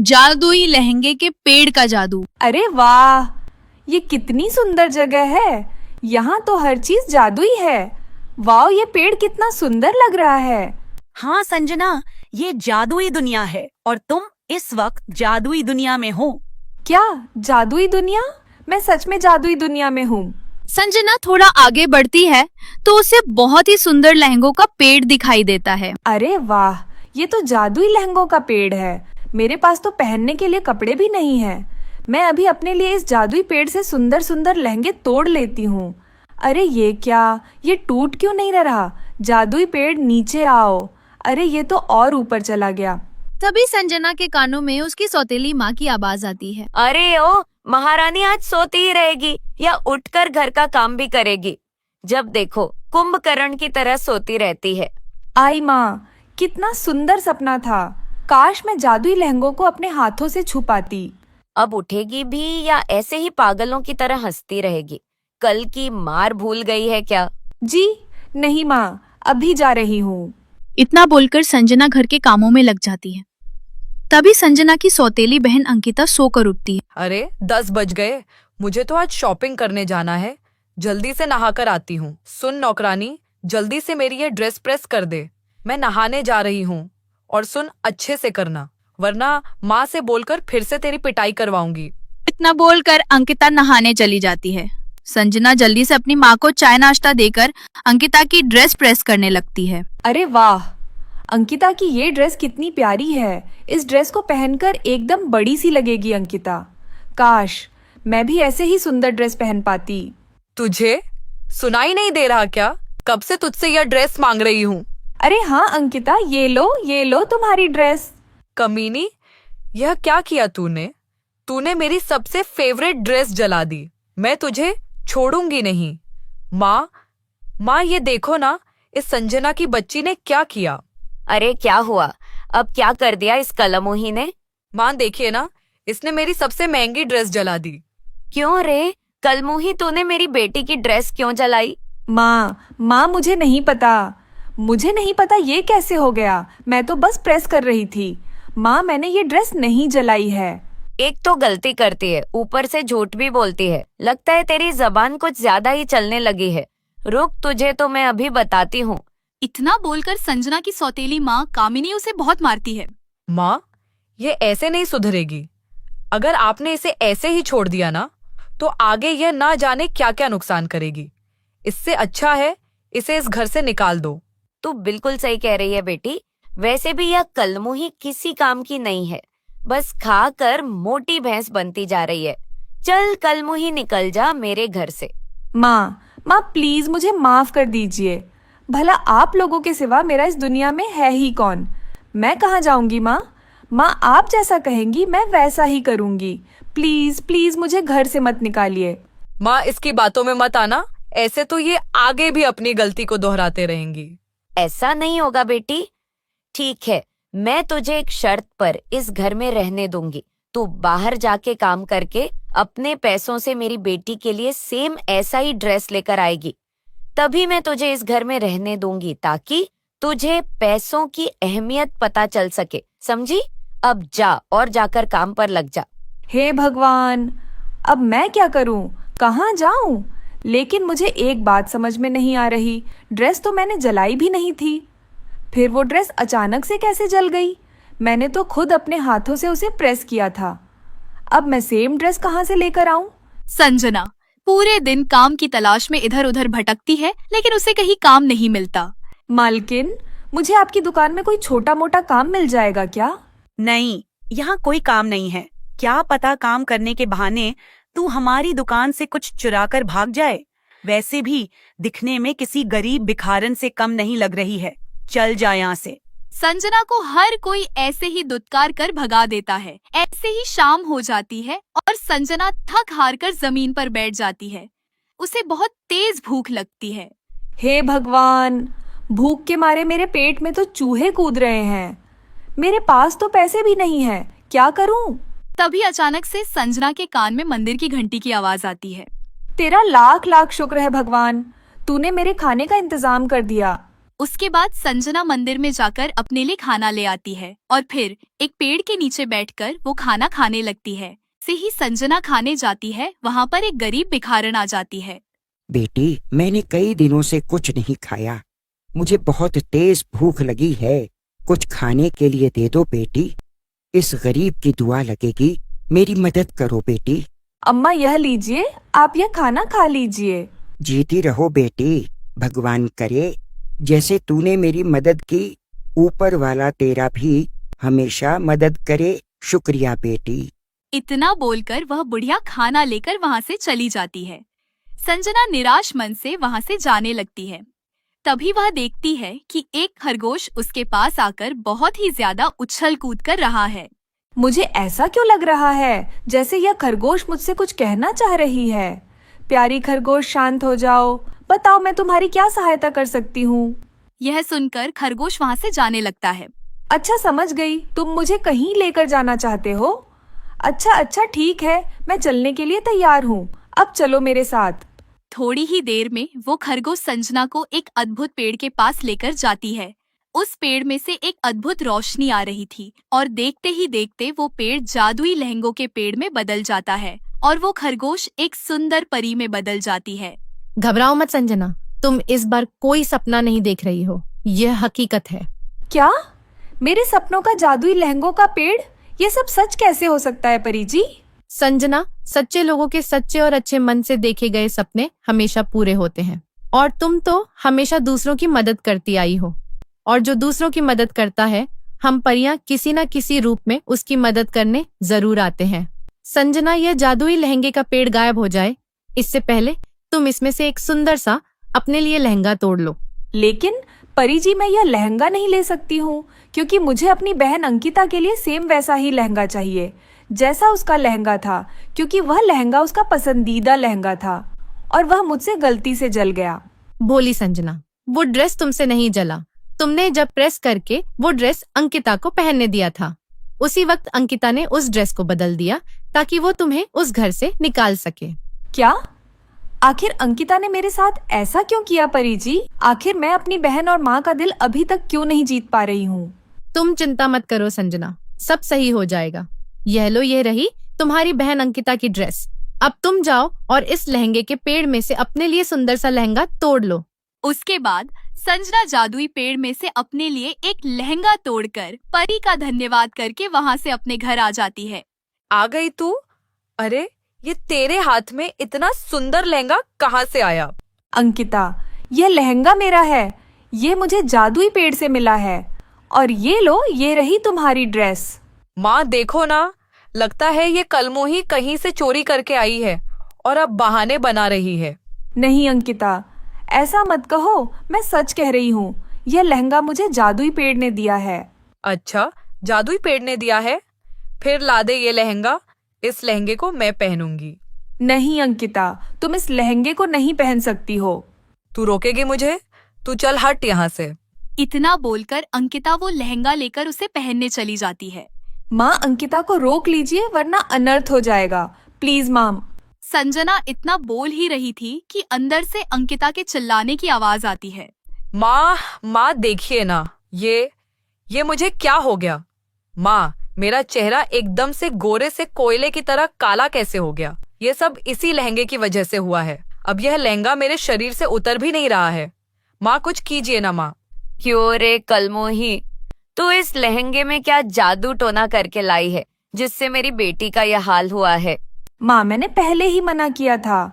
जादुई लहंगे के पेड़ का जादू। अरे वाह, ये कितनी सुंदर जगह है। यहाँ तो हर चीज जादुई है। वाह, ये पेड़ कितना सुंदर लग रहा है। हाँ संजना, ये जादुई दुनिया है और तुम इस वक्त जादुई दुनिया में हो। क्या जादुई दुनिया? मैं सच में जादुई दुनिया में हूँ। संजना थोड़ा आगे बढ़ती है तो उसे बहुत ही सुंदर लहंगों का पेड़ दिखाई देता है। अरे वाह, ये तो जादुई लहंगों का पेड़ है। मेरे पास तो पहनने के लिए कपड़े भी नहीं है। मैं अभी अपने लिए इस जादुई पेड़ से सुंदर सुंदर लहंगे तोड़ लेती हूँ। अरे ये क्या, ये टूट क्यों नहीं रहा? जादुई पेड़ नीचे आओ। अरे ये तो और ऊपर चला गया। तभी संजना के कानों में उसकी सौतेली माँ की आवाज आती है। अरे ओ महारानी आज सोती ही रहेगी या उठकर घर का काम भी करेगी? जब देखो कुंभकर्ण की तरह सोती रहती है। आई माँ, कितना सुंदर सपना था। काश मैं जादुई लहंगों को अपने हाथों से छुपाती। अब उठेगी भी या ऐसे ही पागलों की तरह हंसती रहेगी? कल की मार भूल गई है क्या? जी नहीं माँ, अभी जा रही हूँ। इतना बोलकर संजना घर के कामों में लग जाती है। तभी संजना की सौतेली बहन अंकिता सोकर उठती है। अरे 10 बज गए, मुझे तो आज शॉपिंग करने जाना है। जल्दी से नहाकर आती हूँ। सुन नौकरानी, जल्दी से मेरी ये ड्रेस प्रेस कर दे। मैं नहाने जा रही हूँ। और सुन, अच्छे से करना, वरना माँ से बोलकर फिर से तेरी पिटाई करवाऊंगी। इतना बोलकर अंकिता नहाने चली जाती है। संजना जल्दी से अपनी माँ को चाय नाश्ता देकर अंकिता की ड्रेस प्रेस करने लगती है। अरे वाह, अंकिता की ये ड्रेस कितनी प्यारी है। इस ड्रेस को पहनकर एकदम बड़ी सी लगेगी अंकिता। काश मैं भी ऐसे ही सुंदर ड्रेस पहन पाती। तुझे सुनाई नहीं दे रहा क्या? कब से तुझसे यह ड्रेस मांग रही हूँ। अरे हाँ अंकिता, ये लो तुम्हारी ड्रेस। कमीनी, यह क्या किया तूने? तूने मेरी सबसे फेवरेट ड्रेस जला दी। मैं तुझे छोड़ूंगी नहीं। माँ ये देखो ना, इस संजना की बच्ची ने क्या किया। अरे क्या हुआ? अब क्या कर दिया इस कलमोही ने? माँ देखिए ना, इसने मेरी सबसे महंगी ड्रेस जला दी। क्यों रे कलमोही, तूने मेरी बेटी की ड्रेस क्यों जलाई? माँ मुझे नहीं पता ये कैसे हो गया। मैं तो बस प्रेस कर रही थी। माँ, मैंने ये ड्रेस नहीं जलाई है। एक तो गलती करती है, ऊपर से झूठ भी बोलती है। लगता है तेरी जबान कुछ ज्यादा ही चलने लगी है। रुक, तुझे तो मैं अभी बताती हूँ। इतना बोलकर संजना की सौतेली माँ कामिनी उसे बहुत मारती है। माँ, ये ऐसे नहीं सुधरेगी। अगर आपने इसे ऐसे ही छोड़ दिया ना, तो आगे यह ना जाने क्या क्या नुकसान करेगी। इससे अच्छा है इसे इस घर से निकाल दो। तू बिल्कुल सही कह रही है बेटी। वैसे भी यह कलमुही किसी काम की नहीं है, बस खाकर मोटी भैंस बनती जा रही है। चल कलमुही, निकल जा मेरे घर से। माँ प्लीज मुझे माफ कर दीजिए। भला आप लोगों के सिवा मेरा इस दुनिया में है ही कौन? मैं कहाँ जाऊंगी माँ? आप जैसा कहेंगी मैं वैसा ही करूंगी। प्लीज मुझे घर से मत निकालिए। माँ, इसकी बातों में मत आना। ऐसे तो ये आगे भी अपनी गलती को दोहराते रहेंगी। ऐसा नहीं होगा बेटी। ठीक है, मैं तुझे एक शर्त पर इस घर में रहने दूंगी। तू बाहर जाके काम करके अपने पैसों से मेरी बेटी के लिए सेम ऐसा ही ड्रेस लेकर आएगी। तभी मैं तुझे इस घर में रहने दूंगी, ताकि तुझे पैसों की अहमियत पता चल सके। समझी? अब जा और जाकर काम पर लग जा। हे भगवान, अब मैं क्या करूं? कहाँ जाऊं? लेकिन मुझे एक बात समझ में नहीं आ रही। ड्रेस तो मैंने जलाई भी नहीं थी। फिर वो ड्रेस अचानक से कैसे जल गई? मैंने तो खुद अपने हाथों से उसे प्रेस किया था। अब मैं सेम ड्रेस कहाँ से लेकर आऊं? संजना पूरे दिन काम की तलाश में इधर उधर भटकती है, लेकिन उसे कहीं काम नहीं मिलता। मालकिन, मुझे आपकी दुकान में कोई छोटा मोटा काम मिल जाएगा क्या? नहीं, यहाँ कोई काम नहीं है। क्या पता काम करने के बहाने तू हमारी दुकान से कुछ चुरा कर भाग जाए। वैसे भी दिखने में किसी गरीब भिखारन से कम नहीं लग रही है। चल जा यहाँ से। संजना को हर कोई ऐसे ही दुत्कार कर भगा देता है। ऐसे ही शाम हो जाती है और संजना थक हार कर जमीन पर बैठ जाती है। उसे बहुत तेज भूख लगती है। हे भगवान, भूख के मारे मेरे पेट में तो चूहे कूद रहे हैं। मेरे पास तो पैसे भी नहीं है, क्या करूं? तभी अचानक से संजना के कान में मंदिर की घंटी की आवाज आती है। तेरा लाख लाख शुक्र है भगवान, तूने मेरे खाने का इंतजाम कर दिया। उसके बाद संजना मंदिर में जाकर अपने लिए खाना ले आती है और फिर एक पेड़ के नीचे बैठकर वो खाना खाने लगती है। से ही संजना खाने जाती है, वहाँ पर एक गरीब भिखारन आ जाती है। बेटी, मैंने कई दिनों से कुछ नहीं खाया, मुझे बहुत तेज भूख लगी है, कुछ खाने के लिए दे दो बेटी। इस गरीब की दुआ लगेगी, मेरी मदद करो बेटी। अम्मा यह लीजिए, आप यह खाना खा लीजिए। जीती रहो बेटी, भगवान करे जैसे तूने मेरी मदद की, ऊपर वाला तेरा भी हमेशा मदद करे। शुक्रिया बेटी। इतना बोलकर वह बुढ़िया खाना लेकर वहाँ से चली जाती है। संजना निराश मन से वहाँ से जाने लगती है। तभी वह देखती है कि एक खरगोश उसके पास आकर बहुत ही ज्यादा उछल कूद कर रहा है। मुझे ऐसा क्यों लग रहा है जैसे यह खरगोश मुझसे कुछ कहना चाह रही है। प्यारी खरगोश, शांत हो जाओ, बताओ मैं तुम्हारी क्या सहायता कर सकती हूँ। यह सुनकर खरगोश वहाँ से जाने लगता है। अच्छा, समझ गई, तुम मुझे कहीं लेकर जाना चाहते हो। अच्छा ठीक है, मैं चलने के लिए तैयार हूँ, अब चलो मेरे साथ। थोड़ी ही देर में वो खरगोश संजना को एक अद्भुत पेड़ के पास लेकर जाती है। उस पेड़ में से एक अद्भुत रोशनी आ रही थी और देखते ही देखते वो पेड़ जादुई लहंगों के पेड़ में बदल जाता है और वो खरगोश एक सुंदर परी में बदल जाती है। घबराओ मत संजना, तुम इस बार कोई सपना नहीं देख रही हो, यह हकीकत है। क्या? मेरे सपनों का जादुई लहंगों का पेड़? ये सब सच कैसे हो सकता है परी जी? संजना, सच्चे लोगों के सच्चे और अच्छे मन से देखे गए सपने हमेशा पूरे होते हैं, और तुम तो हमेशा दूसरों की मदद करती आई हो, और जो दूसरों की मदद करता है, हम परियां किसी न किसी रूप में उसकी मदद करने जरूर आते हैं। संजना, यह जादुई लहंगे का पेड़ गायब हो जाए इससे पहले तुम इसमें से एक सुंदर सा अपने लिए लहंगा तोड़ लो। लेकिन परी जी, मैं यह लहंगा नहीं ले सकती हूँ, क्योंकि मुझे अपनी बहन अंकिता के लिए सेम वैसा ही लहंगा चाहिए जैसा उसका लहंगा था, क्योंकि वह लहंगा उसका पसंदीदा लहंगा था और वह मुझसे गलती से जल गया। बोली संजना, वो ड्रेस तुमसे नहीं जला, तुमने जब प्रेस करके वो ड्रेस अंकिता को पहनने दिया था, उसी वक्त अंकिता ने उस ड्रेस को बदल दिया ताकि वो तुम्हें उस घर से निकाल सके। क्या? आखिर अंकिता ने मेरे साथ ऐसा क्यों किया परी जी? आखिर मैं अपनी बहन और माँ का दिल अभी तक क्यों नहीं जीत पा रही हूँ? तुम चिंता मत करो संजना, सब सही हो जाएगा। यह लो, ये रही तुम्हारी बहन अंकिता की ड्रेस। अब तुम जाओ और इस लहंगे के पेड़ में से अपने लिए सुंदर सा लहंगा तोड़ लो। उसके बाद संजना जादुई पेड़ में से अपने लिए एक लहंगा तोड़कर परी का धन्यवाद करके वहाँ से अपने घर आ जाती है। आ गई तू? अरे, ये तेरे हाथ में इतना सुंदर लहंगा कहाँ से आया? अंकिता, यह लहंगा मेरा है, ये मुझे जादुई पेड़ से मिला है, और ये लो, ये रही तुम्हारी ड्रेस। माँ देखो ना, लगता है ये कलमो ही कहीं से चोरी करके आई है और अब बहाने बना रही है। नहीं अंकिता, ऐसा मत कहो, मैं सच कह रही हूँ, यह लहंगा मुझे जादुई पेड़ ने दिया है। अच्छा, जादुई पेड़ ने दिया है? फिर ला दे ये लहंगा, इस लहंगे को मैं पहनूंगी। नहीं अंकिता, तुम इस लहंगे को नहीं पहन सकती हो। तू रोकेगी मुझे? तू चल हट यहाँ से। इतना बोलकर अंकिता वो लहंगा लेकर उसे पहनने चली जाती है। माँ, अंकिता को रोक लीजिए वरना अनर्थ हो जाएगा, प्लीज माम। संजना इतना बोल ही रही थी कि अंदर से अंकिता के चिल्लाने की आवाज आती है। माँ देखिए ना, ये मुझे क्या हो गया? माँ, मेरा चेहरा एकदम से गोरे से कोयले की तरह काला कैसे हो गया? ये सब इसी लहंगे की वजह से हुआ है। अब यह लहंगा मेरे शरीर से उतर भी नहीं रहा है। माँ, कुछ कीजिए ना माँ। क्यों रे कलमोही, तू इस लहंगे में क्या जादू टोना करके लाई है जिससे मेरी बेटी का यह हाल हुआ है? माँ, मैंने पहले ही मना किया था,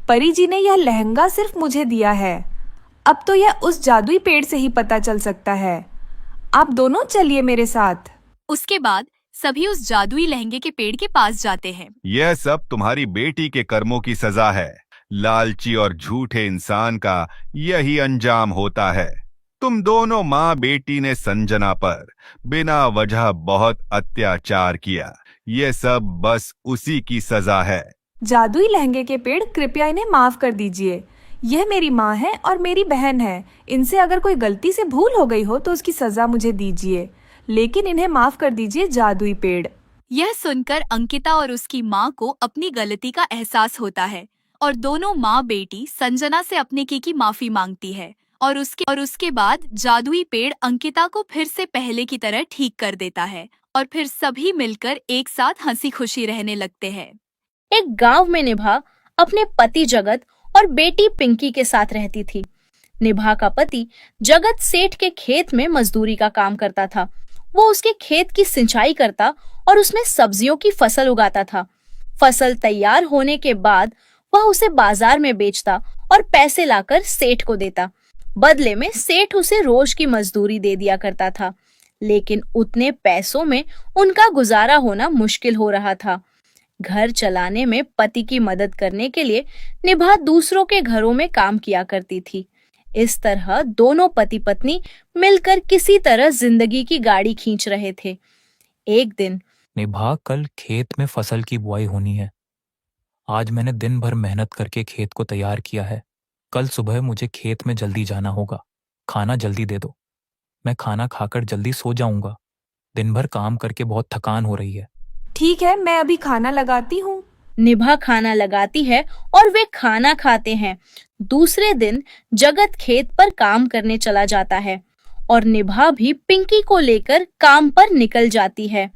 परी जी ने यह लहंगा सिर्फ मुझे दिया है, अब तो यह उस जादुई पेड़ से ही पता चल सकता है। आप दोनों चलिए मेरे साथ। उसके बाद सभी उस जादुई लहंगे के पेड़ के पास जाते हैं। यह सब तुम्हारी बेटी के कर्मों की सजा है। लालची और झूठे इंसान का यही अंजाम होता है। तुम दोनों माँ बेटी ने संजना पर बिना वजह बहुत अत्याचार किया। यह सब बस उसी की सजा है। जादुई लहंगे के पेड़, कृपया इन्हें माफ कर दीजिए। यह मेरी माँ है और मेरी बहन है, इनसे अगर कोई गलती से भूल हो गई हो तो उसकी सजा मुझे दीजिए, लेकिन इन्हें माफ कर दीजिए जादुई पेड़। यह सुनकर अंकिता और उसकी माँ को अपनी गलती का एहसास होता है और दोनों माँ बेटी संजना से अपने की माफी मांगती है और उसके बाद जादुई पेड़ अंकिता को फिर से पहले की तरह ठीक कर देता है और फिर सभी मिलकर एक साथ हंसी खुशी रहने लगते हैं। एक गांव में निभा अपने पति जगत और बेटी पिंकी के साथ रहती थी। निभा का पति जगत सेठ के खेत में मजदूरी का काम करता था। वो उसके खेत की सिंचाई करता और उसमें सब्जियों की फसल उगाता था। फसल तैयार होने के बाद वह उसे बाजार में बेचता और पैसे लाकर सेठ को देता। बदले में सेठ उसे रोज की मजदूरी दे दिया करता था, लेकिन उतने पैसों में उनका गुजारा होना मुश्किल हो रहा था। घर चलाने में पति की मदद करने के लिए निभा दूसरों के घरों में काम किया करती थी। इस तरह दोनों पति पत्नी मिलकर किसी तरह जिंदगी की गाड़ी खींच रहे थे। एक दिन, निभा, कल खेत में फसल की बुआई होनी है। आज मैंने दिन भर मेहनत करके खेत को तैयार किया है। कल सुबह मुझे खेत में जल्दी जाना होगा। खाना जल्दी दे दो, मैं खाना खाकर जल्दी सो जाऊंगा। दिन भर काम करके बहुत थकान हो रही है। ठीक है, मैं अभी खाना लगाती हूँ। निभा खाना लगाती है और वे खाना खाते हैं। दूसरे दिन जगत खेत पर काम करने चला जाता है और निभा भी पिंकी को लेकर काम पर निकल जाती है।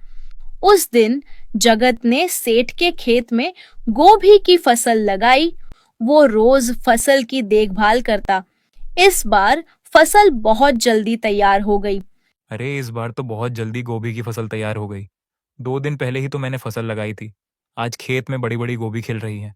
उस दिन जगत ने सेठ के खेत में गोभी की फसल लगाई। वो रोज फसल की देखभाल करता। इस बार फसल बहुत जल्दी तैयार हो गई। अरे, इस बार तो बहुत जल्दी गोभी की फसल तैयार हो गई। 2 दिन पहले ही तो मैंने फसल लगाई थी। आज खेत में बड़ी बड़ी गोभी खिल रही है।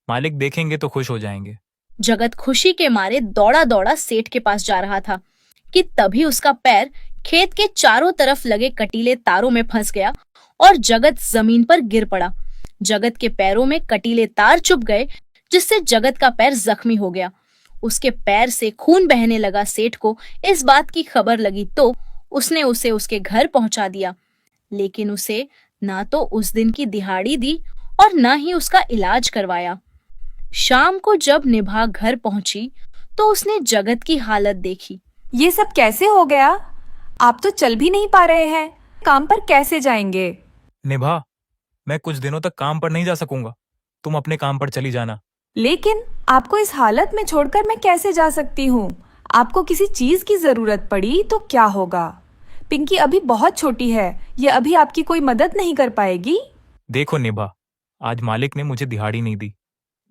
मालिक देखेंगे तो खुश हो जाएंगे। जगत खुशी के मारे दौड़ा दौड़ा सेठ के पास जा रहा था कि तभी उसका पैर खेत के चारों तरफ लगे कटीले तारों में फंस गया और जगत जमीन पर गिर पड़ा। जगत के पैरों में कटीले तार चुभ गए, जिससे जगत का पैर जख्मी हो गया। उसके पैर से खून बहने लगा। सेठ को इस बात की खबर लगी तो उसने उसे उसके घर पहुंचा दिया, लेकिन उसे ना तो उस दिन की दिहाड़ी दी और ना ही उसका इलाज करवाया। शाम को जब निभा घर पहुंची तो उसने जगत की हालत देखी। ये सब कैसे हो गया? आप तो चल भी नहीं पा रहे हैं। काम पर कैसे जाएंगे? निभा, मैं कुछ दिनों तक काम पर नहीं जा सकूंगा। तुम अपने काम पर चली जाना। लेकिन आपको इस हालत में छोड़कर मैं कैसे जा सकती हूँ? आपको किसी चीज की जरूरत पड़ी तो क्या होगा? पिंकी अभी बहुत छोटी है, ये अभी आपकी कोई मदद नहीं कर पाएगी। देखो निभा, आज मालिक ने मुझे दिहाड़ी नहीं दी।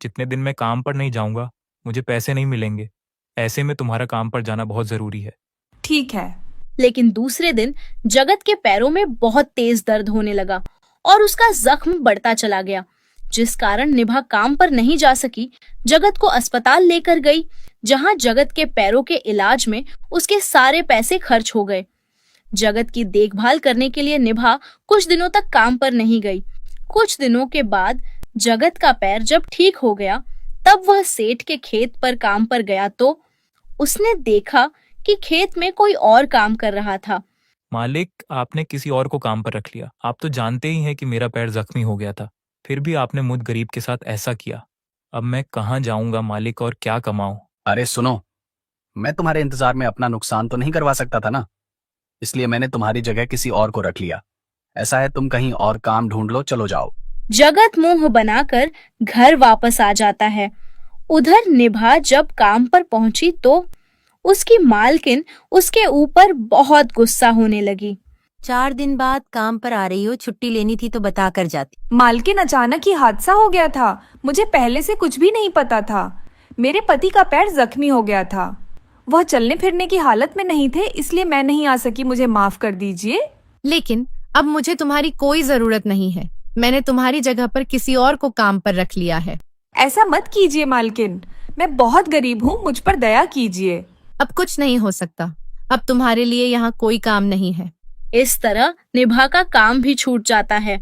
जितने दिन मैं काम पर नहीं जाऊंगा मुझे पैसे नहीं मिलेंगे। ऐसे में तुम्हारा काम पर जाना बहुत जरूरी है। ठीक है। लेकिन दूसरे दिन जगत के पैरों में बहुत तेज दर्द होने लगा और उसका जख्म बढ़ता चला गया, जिस कारण निभा काम पर नहीं जा सकी। जगत को अस्पताल लेकर गई, जहां जगत के पैरों के इलाज में उसके सारे पैसे खर्च हो गए। जगत की देखभाल करने के लिए निभा कुछ दिनों तक काम पर नहीं गई। कुछ दिनों के बाद जगत का पैर जब ठीक हो गया, तब वह सेठ के खेत पर काम पर गया तो उसने देखा कि खेत में कोई और काम कर रहा था। मालिक, आपने किसी और को काम पर रख लिया। आप तो जानते ही हैं कि मेरा पैर जख्मी हो गया था, फिर भी आपने मुझ गरीब के साथ ऐसा किया। अब मैं कहाँ जाऊंगा मालिक, और क्या कमाऊं? अरे सुनो, मैं तुम्हारे इंतजार में अपना नुकसान तो नहीं करवा सकता था ना, इसलिए मैंने तुम्हारी जगह किसी और को रख लिया। ऐसा है, तुम कहीं और काम ढूंढ लो, चलो जाओ। जगत मुंह बनाकर घर वापस आ जाता है। उधर निभा जब काम पर पहुंची तो उसकी मालकिन उसके ऊपर बहुत गुस्सा होने लगी। 4 दिन बाद काम पर आ रही हो, छुट्टी लेनी थी तो बता कर जाती। मालकिन, अचानक ही हादसा हो गया था। मुझे पहले से कुछ भी नहीं पता था। मेरे पति का पैर जख्मी हो गया था। वह चलने फिरने की हालत में नहीं थे, इसलिए मैं नहीं आ सकी। मुझे माफ कर दीजिए। लेकिन अब मुझे तुम्हारी कोई जरूरत नहीं है। मैंने तुम्हारी जगह पर किसी और को काम पर रख लिया है। ऐसा मत कीजिए मालकिन, मैं बहुत गरीब हूँ, मुझ पर दया कीजिए। अब कुछ नहीं हो सकता। अब तुम्हारे लिए यहाँ कोई काम नहीं है। इस तरह निभा का काम भी छूट जाता है।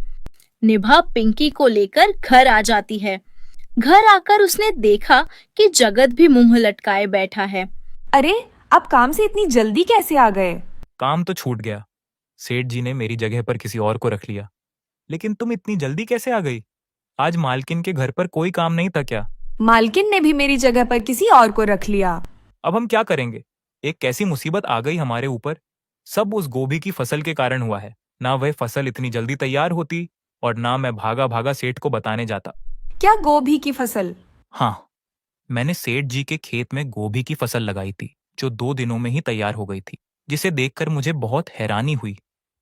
निभा पिंकी को लेकर घर आ जाती है। घर आकर उसने देखा कि जगत भी मुंह लटकाए बैठा है। अरे, आप काम से इतनी जल्दी कैसे आ गए? काम तो छूट गया। सेठ जी ने मेरी जगह पर किसी और को रख लिया। लेकिन तुम इतनी जल्दी कैसे आ गई? आज मालकिन के घर पर कोई काम नहीं था क्या? मालकिन ने भी मेरी जगह पर किसी और को रख लिया। अब हम क्या करेंगे? एक कैसी मुसीबत आ गई हमारे ऊपर। सब उस गोभी की फसल के कारण हुआ है। ना वह फसल इतनी जल्दी तैयार होती और ना मैं भागा भागा सेठ को बताने जाता। क्या गोभी की फसल? हाँ, मैंने सेठ जी के खेत में गोभी की फसल लगाई थी। जो 2 दिनों में ही तैयार हो गई थी, जिसे देखकर मुझे बहुत हैरानी हुई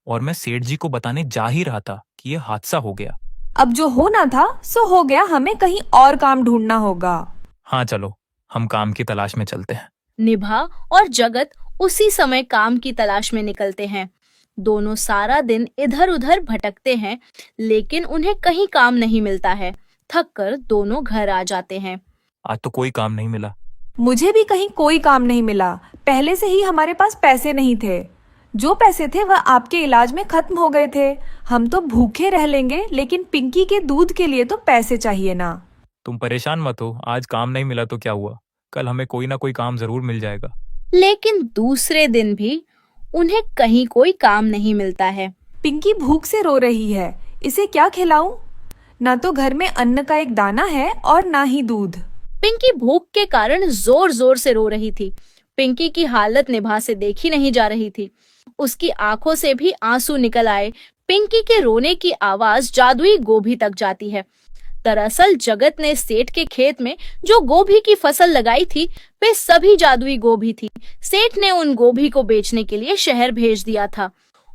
और मैं सेठ जी को बताने जा ही रहा था कि यह हादसा हो गया। अब जो होना था सो हो गया, हमें कहीं और काम ढूंढना होगा। हाँ चलो, हम काम की तलाश में चलते हैं। निभा और जगत उसी समय काम की तलाश में निकलते हैं। दोनों सारा दिन इधर उधर भटकते हैं, लेकिन उन्हें कहीं काम नहीं मिलता है। थक कर दोनों घर आ जाते हैं। आज तो कोई काम नहीं मिला। मुझे भी कहीं कोई काम नहीं मिला। पहले से ही हमारे पास पैसे नहीं थे। जो पैसे थे वह आपके इलाज में खत्म हो गए थे। हम तो भूखे रह लेंगे, लेकिन पिंकी के दूध के लिए तो पैसे चाहिए ना। तुम परेशान मत हो, आज काम नहीं मिला तो क्या हुआ, कल हमें कोई ना कोई काम जरूर मिल जाएगा। लेकिन दूसरे दिन भी उन्हें कहीं कोई काम नहीं मिलता है। पिंकी भूख से रो रही है, इसे क्या खिलाऊं? ना तो घर में अन्न का एक दाना है और ना ही दूध। पिंकी भूख के कारण जोर जोर से रो रही थी। पिंकी की हालत निभा से देखी नहीं जा रही थी। उसकी आंखों से भी आंसू निकल आए। पिंकी के रोने की आवाज जादुई गोभी तक जाती है। दरअसल जगत ने सेठ के खेत में जो गोभी की फसल लगाई थी, वे सभी जादुई गोभी थी। सेठ ने उन गोभी को बेचने के लिए शहर भेज दिया था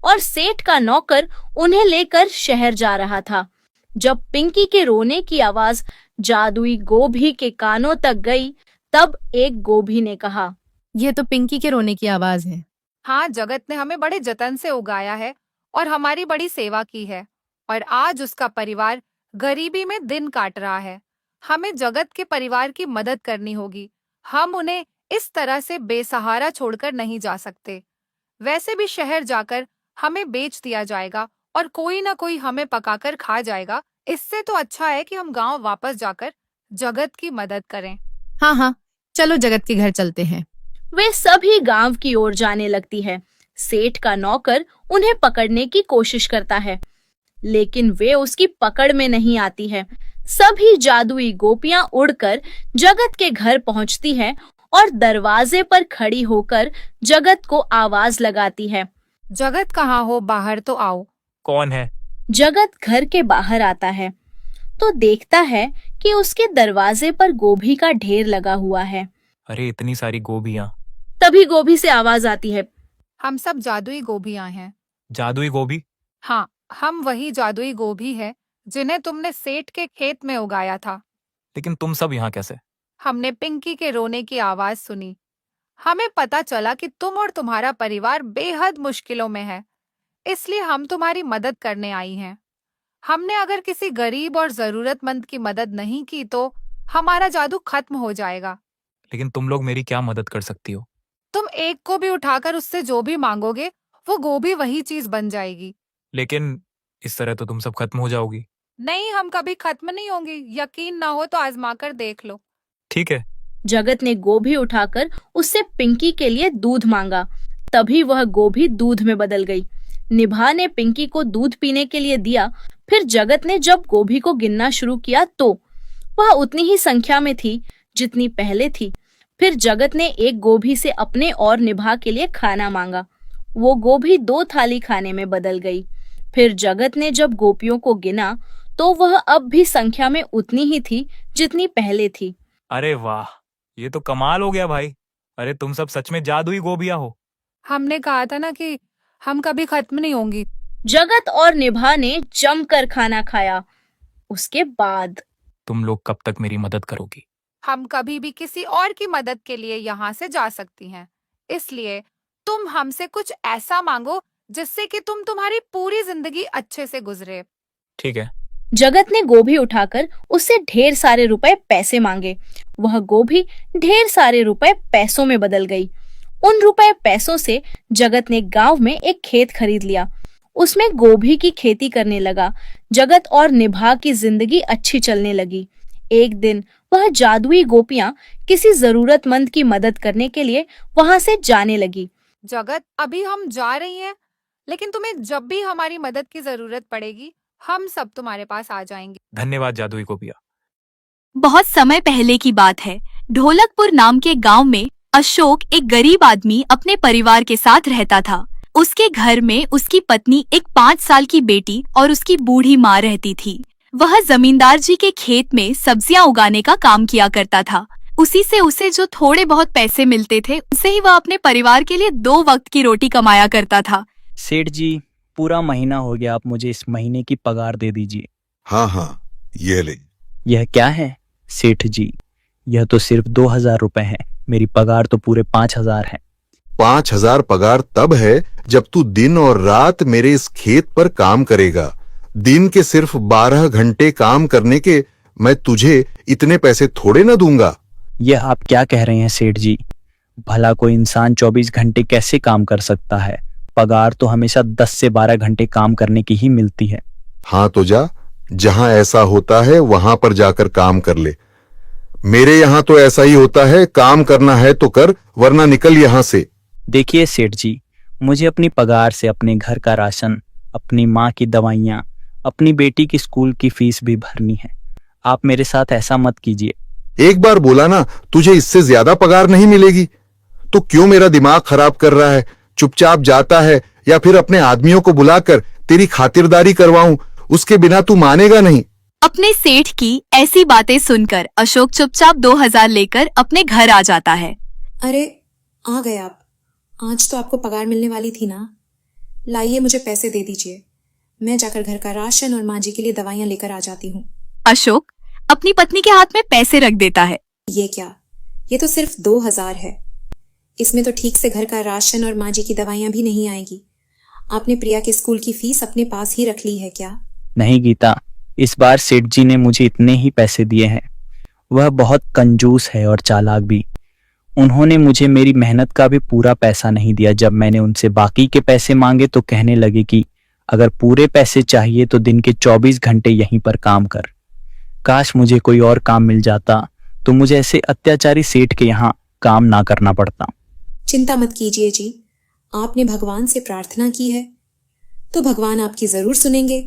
और सेठ का नौकर उन्हें लेकर शहर जा रहा था। जब पिंकी के रोने की आवाज जादुई गोभी के कानों तक गई, तब एक गोभी ने कहा, ये तो पिंकी के रोने की आवाज है। हाँ, जगत ने हमें बड़े जतन से उगाया है और हमारी बड़ी सेवा की है, और आज उसका परिवार गरीबी में दिन काट रहा है। हमें जगत के परिवार की मदद करनी होगी। हम उन्हें इस तरह से बेसहारा छोड़कर नहीं जा सकते। वैसे भी शहर जाकर हमें बेच दिया जाएगा और कोई ना कोई हमें पकाकर खा जाएगा। इससे तो अच्छा है कि हम गांव वापस जाकर जगत की मदद करें। हाँ हाँ, चलो जगत के घर चलते हैं। वे सभी गांव की ओर जाने लगती है। सेठ का नौकर उन्हें पकड़ने की कोशिश करता है, लेकिन वे उसकी पकड़ में नहीं आती है। सभी जादुई गोपियां उड़कर जगत के घर पहुंचती हैं और दरवाजे पर खड़ी होकर जगत को आवाज लगाती है। जगत कहाँ हो, बाहर तो आओ। कौन है? जगत घर के बाहर आता है तो देखता है कि उसके दरवाजे पर गोभी का ढेर लगा हुआ है। अरे इतनी सारी गोभियां। तभी गोभी से आवाज आती है, हम सब जादुई गोभियां हैं। जादुई गोभी? हाँ, हम वही जादुई गोभी है जिन्हें तुमने सेठ के खेत में उगाया था। लेकिन तुम सब यहाँ कैसे? हमने पिंकी के रोने की आवाज सुनी। हमें पता चला कि तुम और तुम्हारा परिवार बेहद मुश्किलों में है, इसलिए हम तुम्हारी मदद करने आई हैं। हमने अगर किसी गरीब और जरूरतमंद की मदद नहीं की तो हमारा जादू खत्म हो जाएगा। लेकिन तुम लोग मेरी क्या मदद कर सकती हो? तुम एक को भी उठाकर उससे जो भी मांगोगे वो गोभी वही चीज बन जाएगी। लेकिन इस तरह तो तुम सब खत्म हो जाओगी। नहीं, हम कभी खत्म नहीं होंगे। यकीन ना हो तो आजमा कर देख लो। ठीक है। जगत ने गोभी उठाकर उससे पिंकी के लिए दूध मांगा। तभी वह गोभी दूध में बदल गई। निभा ने पिंकी को दूध पीने के लिए दिया। फिर जगत ने जब गोभी को गिनना शुरू किया तो वह उतनी ही संख्या में थी जितनी पहले थी। फिर जगत ने एक गोभी से अपने और निभा के लिए खाना मांगा। वो गोभी 2 थाली खाने में बदल गई। फिर जगत ने जब गोपियों को गिना तो वह अब भी संख्या में उतनी ही थी जितनी पहले थी। अरे वाह, ये तो कमाल हो गया भाई। अरे तुम सब सच में जादुई गोभियां हो। हमने कहा था ना कि हम कभी खत्म नहीं होंगी। जगत और निभा ने जमकर खाना खाया। उसके बाद तुम लोग कब तक मेरी मदद करोगी? हम कभी भी किसी और की मदद के लिए यहाँ से जा सकती हैं। इसलिए तुम हमसे कुछ ऐसा मांगो जिससे कि तुम्हारी पूरी जिंदगी अच्छे से गुजरे। ठीक है। जगत ने गोभी उठाकर उससे ढेर सारे रुपए पैसे मांगे। वह गोभी ढेर सारे रुपए पैसों में बदल गई। उन रुपए पैसों से जगत ने गांव में एक खेत खरीद लिया। उसमें गोभी की खेती करने लगा। जगत और निभा की जिंदगी अच्छी चलने लगी। एक दिन वह जादुई गोपियां किसी जरूरतमंद की मदद करने के लिए वहां से जाने लगी। जगत, अभी हम जा रही हैं, लेकिन तुम्हें जब भी हमारी मदद की जरूरत पड़ेगी हम सब तुम्हारे पास आ जाएंगे। धन्यवाद जादुई गोपिया। बहुत समय पहले की बात है। ढोलकपुर नाम के गांव में अशोक एक गरीब आदमी अपने परिवार के साथ रहता था। उसके घर में उसकी पत्नी, एक 5 साल की बेटी और उसकी बूढ़ी माँ रहती थी। वह जमींदार जी के खेत में सब्जियां उगाने का काम किया करता था। उसी से उसे जो थोड़े बहुत पैसे मिलते थे उससे ही वह अपने परिवार के लिए 2 वक्त की रोटी कमाया करता था। सेठ जी, पूरा महीना हो गया, आप मुझे इस महीने की पगार दे दीजिए। हाँ हाँ, ये ले। यह क्या है सेठ जी? यह तो सिर्फ 2000 रुपए है, मेरी पगार तो पूरे 5000 है। 5000 पगार तब है जब तू दिन और रात मेरे इस खेत पर काम करेगा। दिन के सिर्फ 12 घंटे काम करने के मैं तुझे इतने पैसे थोड़े ना दूंगा। यह आप क्या कह रहे हैं सेठ जी? भला कोई इंसान 24 घंटे कैसे काम कर सकता है? पगार तो हमेशा 10 से 12 घंटे काम करने की ही मिलती है। हाँ तो जा, जहां ऐसा होता है वहां पर जाकर काम कर ले। मेरे यहां तो ऐसा ही होता है, काम करना है तो कर, वरना निकल यहां से। देखिए सेठ जी, मुझे अपनी पगार से अपने घर का राशन, अपनी माँ की दवाइयाँ, अपनी बेटी की स्कूल की फीस भी भरनी है। आप मेरे साथ ऐसा मत कीजिए। एक बार बोला ना तुझे इससे ज्यादा पगार नहीं मिलेगी, तो क्यों मेरा दिमाग खराब कर रहा है? चुपचाप जाता है या फिर अपने आदमियों को बुलाकर तेरी खातिरदारी करवाऊं, उसके बिना तू मानेगा नहीं। अपने सेठ की ऐसी बातें सुनकर अशोक चुपचाप 2000 लेकर अपने घर आ जाता है। अरे आ गए आप। आज तो आपको पगार मिलने वाली थी ना। लाइए, मुझे पैसे दे दीजिए, मैं जाकर घर का राशन और माँ जी के लिए दवाइयाँ लेकर आ जाती हूँ। अशोक अपनी पत्नी के हाथ में पैसे रख देता है। ये क्या, ये तो सिर्फ 2000 है। इसमें तो ठीक से घर का राशन और माँ जी की दवाइयाँ भी नहीं आएगी। आपने प्रिया के स्कूल की फीस अपने पास ही रख ली है क्या? नहीं गीता, इस बार सेठ जी ने मुझे इतने ही पैसे दिए हैं। वह बहुत कंजूस है और चालाक भी। उन्होंने मुझे मेरी मेहनत का भी पूरा पैसा नहीं दिया। जब मैंने उनसे बाकी के पैसे मांगे तो कहने लगे कि अगर पूरे पैसे चाहिए तो दिन के 24 घंटे यहीं पर काम कर। काश मुझे कोई और काम मिल जाता तो मुझे ऐसे अत्याचारी सेठ के यहाँ काम ना करना पड़ता। चिंता मत कीजिए जी, आपने भगवान से प्रार्थना की है तो भगवान आपकी जरूर सुनेंगे।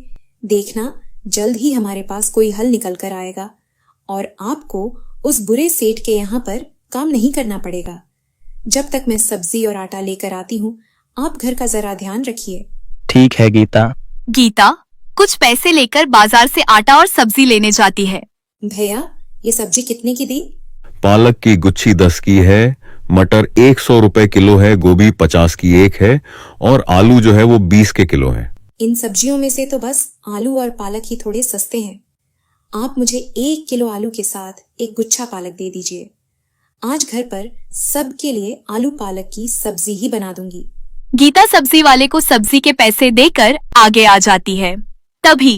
देखना, जल्द ही हमारे पास कोई हल निकल कर आएगा और आपको उस बुरे सेठ के यहाँ पर काम नहीं करना पड़ेगा। जब तक मैं सब्जी और आटा लेकर आती हूँ, आप घर का जरा ध्यान रखिए। ठीक है गीता। गीता कुछ पैसे लेकर बाजार से आटा और सब्जी लेने जाती है। भैया, ये सब्जी कितने की दी? पालक की गुच्छी 10 की है, मटर 100 रुपए किलो है, गोभी 50 की एक है और आलू जो है वो 20 के किलो है। इन सब्जियों में से तो बस आलू और पालक ही थोड़े सस्ते हैं। आप मुझे 1 किलो आलू के साथ एक गुच्छा पालक दे दीजिए। आज घर पर सबके लिए आलू पालक की सब्जी ही बना दूंगी। गीता सब्जी वाले को सब्जी के पैसे देकर आगे आ जाती है। तभी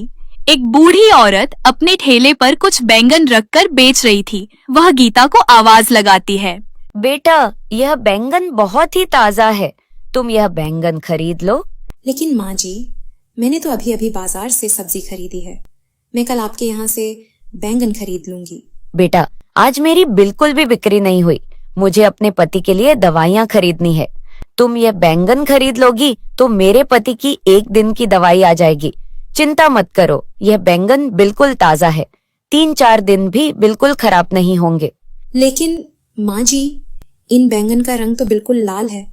एक बूढ़ी औरत अपने ठेले पर कुछ बैंगन रखकर बेच रही थी। वह गीता को आवाज लगाती है। बेटा, यह बैंगन बहुत ही ताजा है, तुम यह बैंगन खरीद लो। लेकिन माँ जी, मैंने तो अभी अभी बाजार से सब्जी खरीदी है। मैं कल आपके यहाँ से बैंगन खरीद लूंगी। बेटा, आज मेरी बिल्कुल भी बिक्री नहीं हुई। मुझे अपने पति के लिए दवाइयाँ खरीदनी है। तुम यह बैंगन खरीद लोगी तो मेरे पति की 1 दिन की दवाई आ जाएगी। चिंता मत करो, यह बैंगन बिल्कुल ताजा है, 3-4 दिन भी बिल्कुल खराब नहीं होंगे। लेकिन माँ जी, इन बैंगन का रंग तो बिल्कुल लाल है।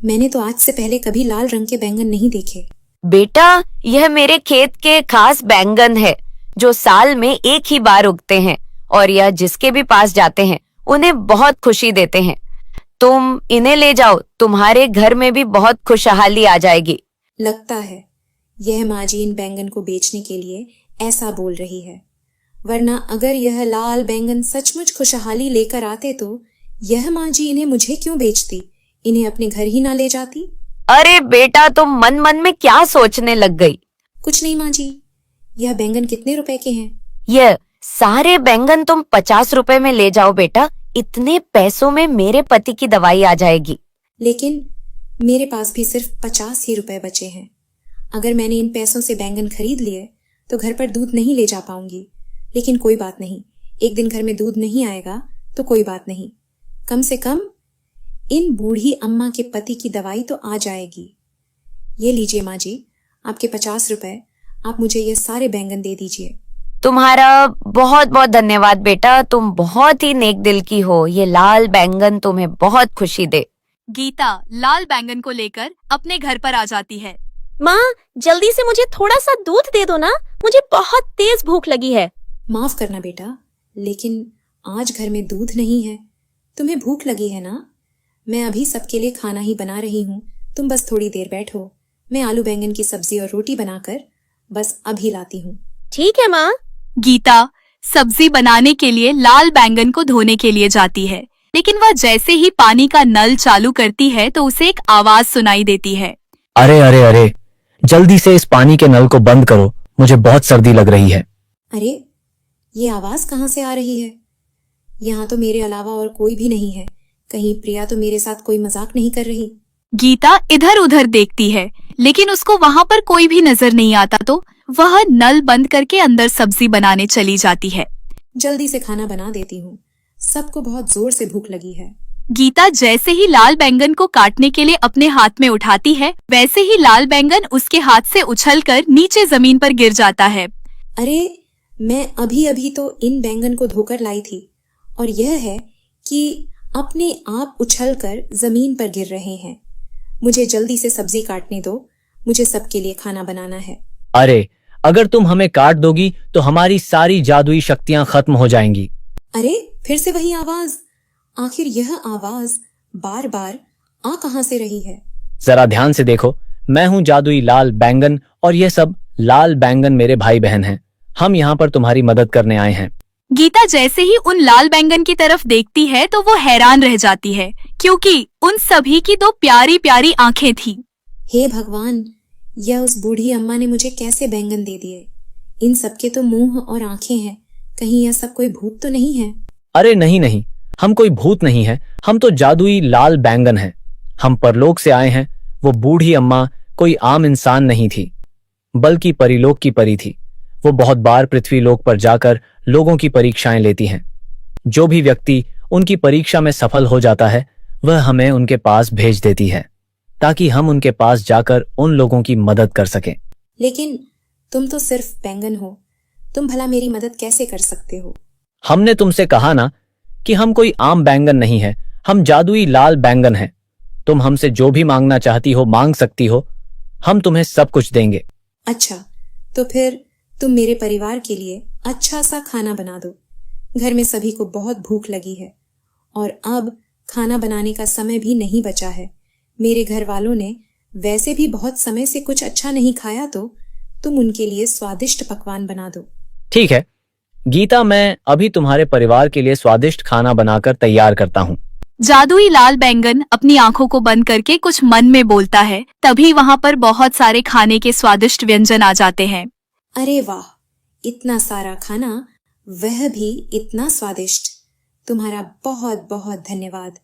मैंने तो आज से पहले कभी लाल रंग के बैंगन नहीं देखे। बेटा, यह मेरे खेत के खास बैंगन है जो साल में 1 ही बार उगते हैं और यह जिसके भी पास जाते हैं उन्हें बहुत खुशी देते हैं। तुम इन्हें ले जाओ, तुम्हारे घर में भी बहुत खुशहाली आ जाएगी। लगता है यह माँ जी इन बैंगन को बेचने के लिए ऐसा बोल रही है, वरना अगर यह लाल बैंगन सचमुच खुशहाली लेकर आते तो यह माँ जी इन्हें मुझे क्यों बेचती? इन्हें अपने घर ही ना ले जाती। अरे बेटा, तुम मन मन में क्या सोचने लग गई? कुछ नहीं माँ जी। यह बैंगन कितने रुपए के हैं? यह सारे बैंगन तुम 50 रुपए में ले जाओ बेटा। इतने पैसों में मेरे पति की दवाई आ जाएगी। लेकिन मेरे पास भी सिर्फ 50 ही रुपए बचे हैं। अगर मैंने इन पैसों से बैंगन खरीद लिए तो घर पर दूध नहीं ले जा पाऊंगी। लेकिन कोई बात नहीं, एक दिन घर में दूध नहीं आएगा तो कोई बात नहीं, कम से कम इन बूढ़ी अम्मा के पति की दवाई तो आ जाएगी। ये लीजिए माँ जी, आपके 50 रुपए। आप मुझे ये सारे बैंगन दे दीजिए। तुम्हारा बहुत बहुत धन्यवाद बेटा, तुम बहुत ही नेक दिल की हो। ये लाल बैंगन तुम्हें बहुत खुशी दे। गीता लाल बैंगन को लेकर अपने घर पर आ जाती है। माँ, जल्दी से मुझे थोड़ा सा दूध दे दो ना, मुझे बहुत तेज भूख लगी है। माफ करना बेटा, लेकिन आज घर में दूध नहीं है। तुम्हें भूख लगी है ना? मैं अभी सबके लिए खाना ही बना रही हूँ, तुम बस थोड़ी देर बैठो। मैं आलू बैंगन की सब्जी और रोटी बनाकर बस अभी लाती हूँ। ठीक है माँ। गीता सब्जी बनाने के लिए लाल बैंगन को धोने के लिए जाती है, लेकिन वह जैसे ही पानी का नल चालू करती है तो उसे एक आवाज सुनाई देती है। अरे अरे अरे, जल्दी से इस पानी के नल को बंद करो, मुझे बहुत सर्दी लग रही है। अरे ये आवाज कहाँ से आ रही है? यहाँ तो मेरे अलावा और कोई भी नहीं है। कहीं प्रिया तो मेरे साथ कोई मजाक नहीं कर रही? गीता इधर उधर देखती है, लेकिन उसको वहाँ पर कोई भी नजर नहीं आता तो वह नल बंद करके अंदर सब्जी बनाने चली जाती है। जल्दी से खाना बना देती हूँ, सबको बहुत जोर से भूख लगी है। गीता जैसे ही लाल बैंगन को काटने के लिए अपने हाथ में उठाती है, वैसे ही लाल बैंगन उसके हाथ से उछलकर नीचे जमीन पर गिर जाता है। अरे मैं अभी अभी तो इन बैंगन को धोकर लाई थी और यह है कि अपने आप उछलकर जमीन पर गिर रहे हैं। मुझे जल्दी से सब्जी काटने दो, मुझे सबके लिए खाना बनाना है। अरे अगर तुम हमें काट दोगी तो हमारी सारी जादुई शक्तियां खत्म हो जाएंगी। अरे फिर से वही आवाज। आखिर यह आवाज बार बार आ कहां से रही है? जरा ध्यान से देखो, मैं हूँ जादुई लाल बैंगन और ये सब लाल बैंगन मेरे भाई बहन हैं। हम यहाँ पर तुम्हारी मदद करने आए हैं। गीता जैसे ही उन लाल बैंगन की तरफ देखती है तो वो हैरान रह जाती है, क्योंकि उन सभी की दो प्यारी प्यारी आंखें थी। हे भगवान, यह उस बूढ़ी अम्मा ने मुझे कैसे बैंगन दे दिए? इन सबके तो मुंह और आंखें हैं, कहीं यह सब कोई भूत तो नहीं है? अरे नहीं नहीं, हम कोई भूत नहीं है, हम तो जादुई लाल बैंगन हैं। हम परलोक से आए हैं। वो बूढ़ी अम्मा कोई आम इंसान नहीं थी, बल्कि परिलोक की परी थी। वो बहुत बार पृथ्वी लोक पर जाकर लोगों की परीक्षाएं लेती हैं। जो भी व्यक्ति उनकी परीक्षा में सफल हो जाता है, वह हमें उनके पास भेज देती है, ताकि हम उनके पास जाकर उन लोगों की मदद कर सकें। लेकिन तुम तो सिर्फ बैंगन हो, तुम भला मेरी मदद कैसे कर सकते हो? हमने तुमसे कहा ना कि हम कोई आम बैंगन नहीं है, हम जादुई लाल बैंगन हैं। तुम हमसे जो भी मांगना चाहती हो मांग सकती हो, हम तुम्हें सब कुछ देंगे। अच्छा, तो फिर तुम मेरे परिवार के लिए अच्छा सा खाना बना दो। घर में सभी को बहुत भूख लगी है और अब खाना बनाने का समय भी नहीं बचा है। मेरे घर वालों ने वैसे भी बहुत समय से कुछ अच्छा नहीं खाया, तो तुम उनके लिए स्वादिष्ट पकवान बना दो। ठीक है गीता, मैं अभी तुम्हारे परिवार के लिए स्वादिष्ट खाना बनाकर तैयार करता हूँ। जादुई लाल बैंगन अपनी आंखों को बंद करके कुछ मन में बोलता है। तभी वहाँ पर बहुत सारे खाने के स्वादिष्ट व्यंजन आ जाते हैं। अरे वाह, इतना सारा खाना, वह भी इतना स्वादिष्ट। तुम्हारा बहुत बहुत धन्यवाद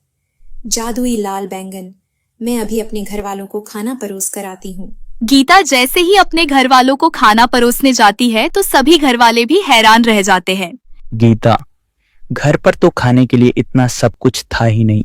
जादुई लाल बैंगन। मैं अभी अपने घर वालों को खाना परोस कर आती हूँ। गीता जैसे ही अपने घर वालों को खाना परोसने जाती है तो सभी घर वाले भी हैरान रह जाते हैं। गीता, घर पर तो खाने के लिए इतना सब कुछ था ही नहीं,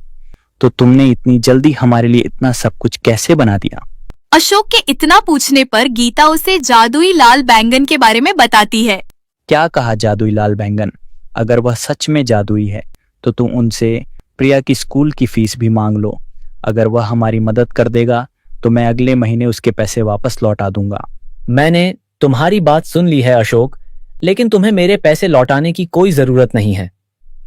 तो तुमने इतनी जल्दी हमारे लिए इतना सब कुछ कैसे बना दिया? अशोक के इतना पूछने पर गीता उसे जादुई लाल बैंगन के बारे में बताती है। क्या कहा जादुई लाल बैंगन? अगर वह सच में जादुई है तो तुम उनसे प्रिया की स्कूल की फीस भी मांग लो। अगर वह हमारी मदद कर देगा तो मैं अगले महीने उसके पैसे वापस लौटा दूंगा। मैंने तुम्हारी बात सुन ली है अशोक, लेकिन तुम्हें मेरे पैसे लौटाने की कोई जरूरत नहीं है।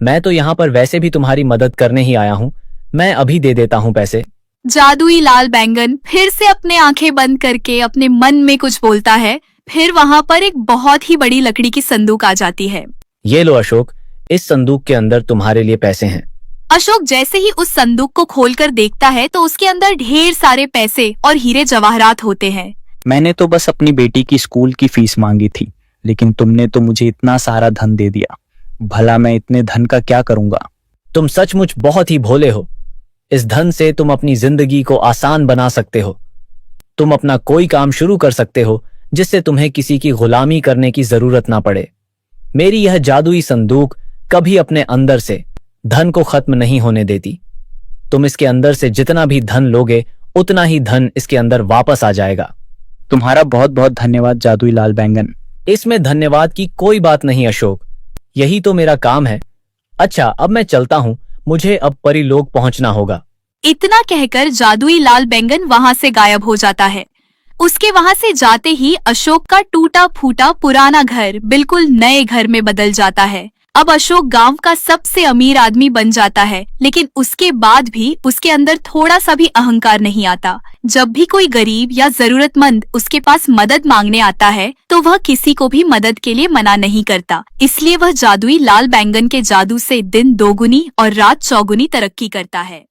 मैं तो यहाँ पर वैसे भी तुम्हारी मदद करने ही आया हूँ। मैं अभी दे देता हूँ पैसे। जादुई लाल बैंगन फिर से अपने आंखें बंद करके अपने मन में कुछ बोलता है। फिर वहाँ पर एक बहुत ही बड़ी लकड़ी की संदूक आ जाती है। ये लो अशोक, इस संदूक के अंदर तुम्हारे लिए पैसे हैं। अशोक जैसे ही उस संदूक को खोलकर देखता है तो उसके अंदर ढेर सारे पैसे और हीरे जवाहरात होते हैं। मैंने तो बस अपनी बेटी की स्कूल की फीस मांगी थी, लेकिन तुमने तो मुझे इतना सारा धन दे दिया। भला मैं इतने धन का क्या करूंगा? तुम सचमुच बहुत ही भोले हो। इस धन से तुम अपनी जिंदगी को आसान बना सकते हो। तुम अपना कोई काम शुरू कर सकते हो जिससे तुम्हें किसी की गुलामी करने की जरूरत ना पड़े। मेरी यह जादुई संदूक कभी अपने अंदर से धन को खत्म नहीं होने देती। तुम इसके अंदर से जितना भी धन लोगे उतना ही धन इसके अंदर वापस आ जाएगा। तुम्हारा बहुत बहुत धन्यवाद जादुई लाल बैंगन। इसमें धन्यवाद की कोई बात नहीं अशोक, यही तो मेरा काम है। अच्छा, अब मैं चलता हूँ, मुझे अब परिलोक पहुंचना होगा। इतना कहकर जादुई लाल बैंगन वहाँ से गायब हो जाता है। उसके वहाँ से जाते ही अशोक का टूटा फूटा पुराना घर बिल्कुल नए घर में बदल जाता है। अब अशोक गांव का सबसे अमीर आदमी बन जाता है, लेकिन उसके बाद भी उसके अंदर थोड़ा सा भी अहंकार नहीं आता। जब भी कोई गरीब या जरूरतमंद उसके पास मदद मांगने आता है तो वह किसी को भी मदद के लिए मना नहीं करता। इसलिए वह जादुई लाल बैंगन के जादू से दिन दोगुनी और रात चौगुनी तरक्की करता है।